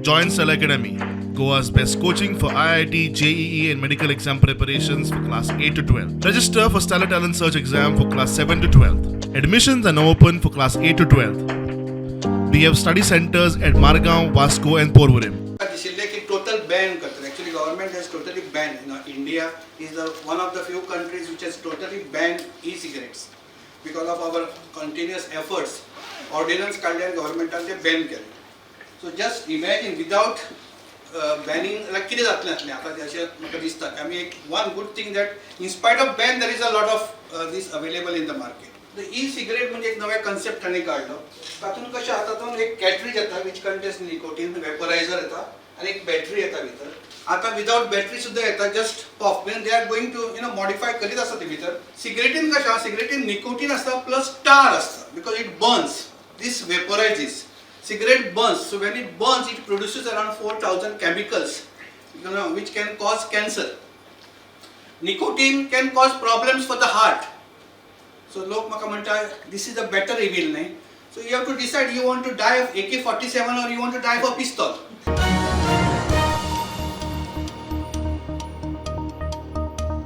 Join Cell Academy, Goa's best coaching for IIT, JEE, and medical exam preparations for class 8 to 12. Register for Stellar Talent Search exam for class 7 to 12. Admissions are now open for class 8 to 12. We have study centers at Margao, Vasco, and Porvorim. दिशिल्ले की total ban करतात. Actually, government has totally banned. India is one of the few countries which has totally banned e-cigarettes because of our continuous efforts. Ordinance काढल्या government ते ban केले. So just imagine without banning, like किती जातले असले आता जसे मला दिसतात. I mean, one good thing that in spite of ban there is a lot of this available in the market. The e-cigarette म्हणजे एक नवा concept त्यांनी काढलं. तातून कशा हातातून एक cartridge येता which contains nicotine, vaporizer येता आणि एक battery येता भितर. आता without battery सुद्धा येता just pop. When they are going to modify करीत असतात भितर. Cigarette कशा cigarette nicotine असता plus tar असता because it burns. This vaporizes. Cigarette burns. So when it burns, it produces around 4,000 chemicals, which can cause cancer. Nicotine can cause problems for the heart. So लोक म्हाका म्हणटा this is a better evil, नाही? So you have to decide you want to die of AK-47 or you want to die of a pistol.